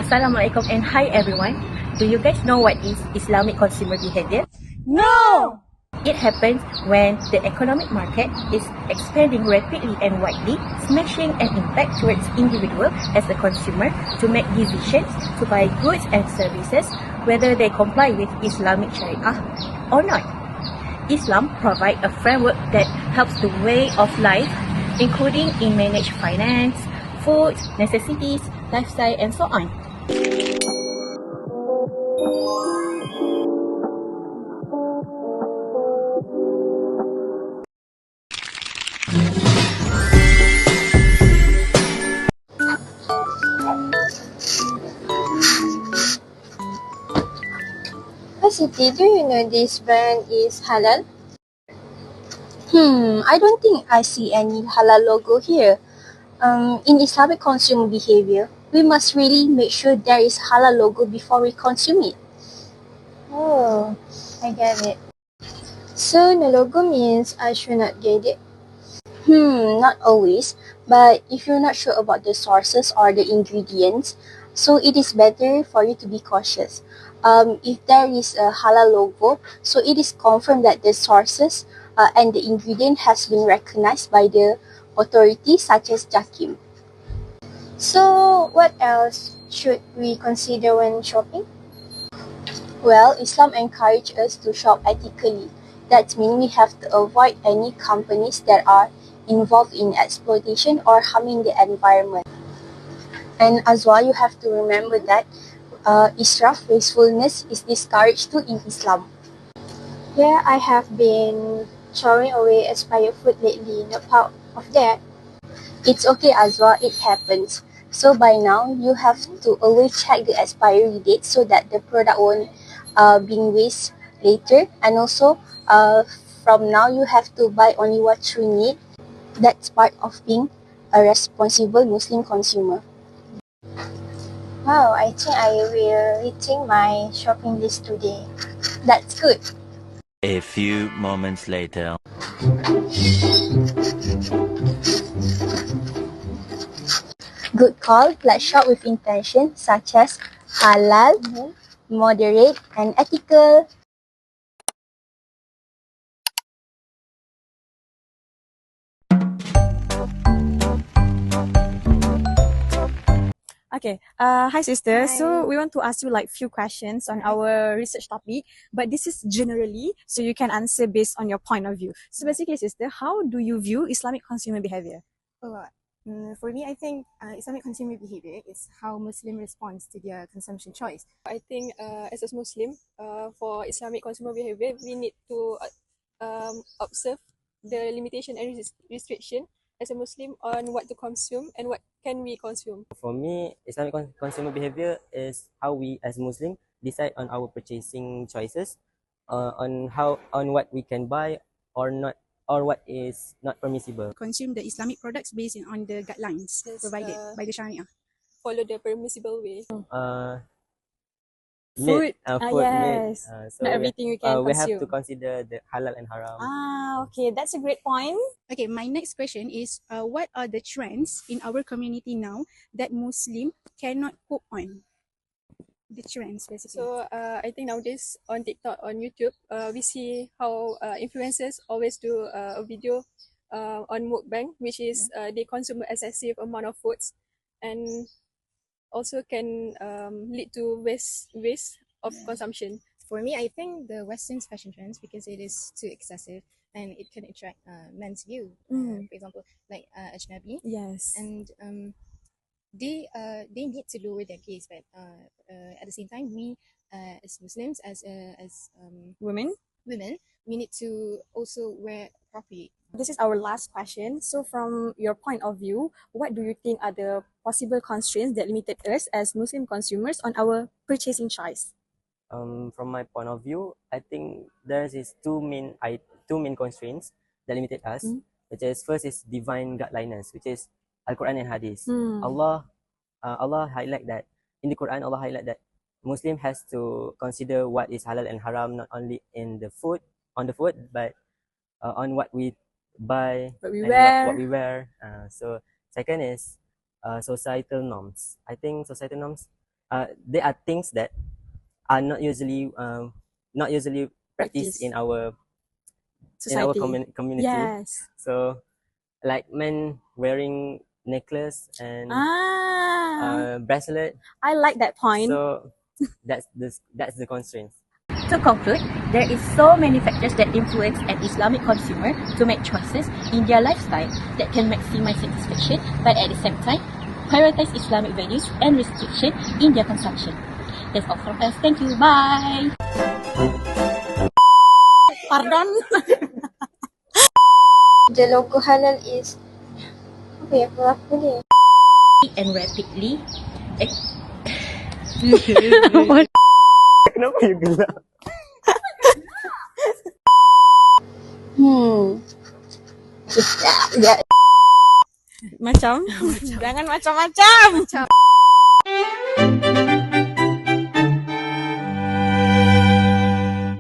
Assalamualaikum and hi everyone. Do you guys know what is Islamic consumer behavior? No! It happens when the economic market is expanding rapidly and widely, smashing an impact towards individual as a consumer to make decisions to buy goods and services whether they comply with Islamic Sharia or not. Islam provides a framework that helps the way of life, including in manage finance, food, necessities, lifestyle, and so on. Hi Siti, do you know this brand is halal? I don't think I see any halal logo here. In Islamic consumer behavior, we must really make sure there is halal logo before we consume it. Oh, I get it. So no logo means I should not get it? Not always, but if you're not sure about the sources or the ingredients, so it is better for you to be cautious. If there is a halal logo, so it is confirmed that the sources and the ingredient has been recognized by the authorities such as Jakim. So what else should we consider when shopping? Well, Islam encourages us to shop ethically. That means we have to avoid any companies that are involved in exploitation or harming the environment. And as well, you have to remember that israf, wastefulness, is discouraged too in Islam. Yeah, I have been throwing away expired food lately. Not proud of that. It's okay, Azua, it happens. So by now, you have to always check the expiry date so that the product won't be waste later. And also, from now, you have to buy only what you need. That's part of being a responsible Muslim consumer. Wow, I think I will rethink my shopping list today. That's good. A few moments later. Good call. Let's shop with intention such as halal, moderate, and ethical. Okay. Hi sister. Hi. So we want to ask you like few questions on our research topic, but this is generally, so you can answer based on your point of view. So basically, sister, how do you view Islamic consumer behavior? For me, I think Islamic consumer behavior is how Muslim responds to their consumption choice. I think as a Muslim, for Islamic consumer behavior, we need to observe the limitation and restriction as a Muslim on what to consume and what can we consume. For me, Islamic consumer behavior is how we as Muslim decide on our purchasing choices, on what we can buy or not, or what is not permissible. Consume the Islamic products based on the guidelines provided by the Sharia. Follow the permissible way. Food. Food, Yes. so Not everything we can we have to consume. consider the halal and haram. Okay, that's a great point. Okay, my next question is, what are the trends in our community now that Muslim cannot cope on? The trends, basically. So I think nowadays on TikTok, on YouTube, we see how influencers always do a video on mukbang, which is they consume excessive amount of foods, and also can lead to waste of consumption. For me, I think the Western fashion trends, because it is too excessive and it can attract men's view. For example, like Ajnabi. Yes. And they need to lower their gaze, but at the same time, we as Muslims, as Women. we need to also wear appropriate. This is our last question. So from your point of view, what do you think are the possible constraints that limited us as Muslim consumers on our purchasing choice? From my point of view, I think there is two main constraints that limited us, which is first is divine guidelines, which is Al-Quran and Hadith. Allah highlight that in the Quran. Allah highlight that Muslim has to consider what is halal and haram, not only in the food, but on what we buy What we and wear. what we wear. So second is societal norms. I think societal norms there are things that are not usually practiced Practice. in our Society. community. Yes. So like men wearing necklace and bracelet. I like that point. So that's the constraints. To conclude, there is so many factors that influence an Islamic consumer to make choices in their lifestyle that can maximize satisfaction, but at the same time, prioritize Islamic values and restriction in their consumption. That's all from us. Thank you. Bye. Pardon? The logo halal is apa dia? And rapidly. Kenapa you gelap? Macam? Jangan macam-macam.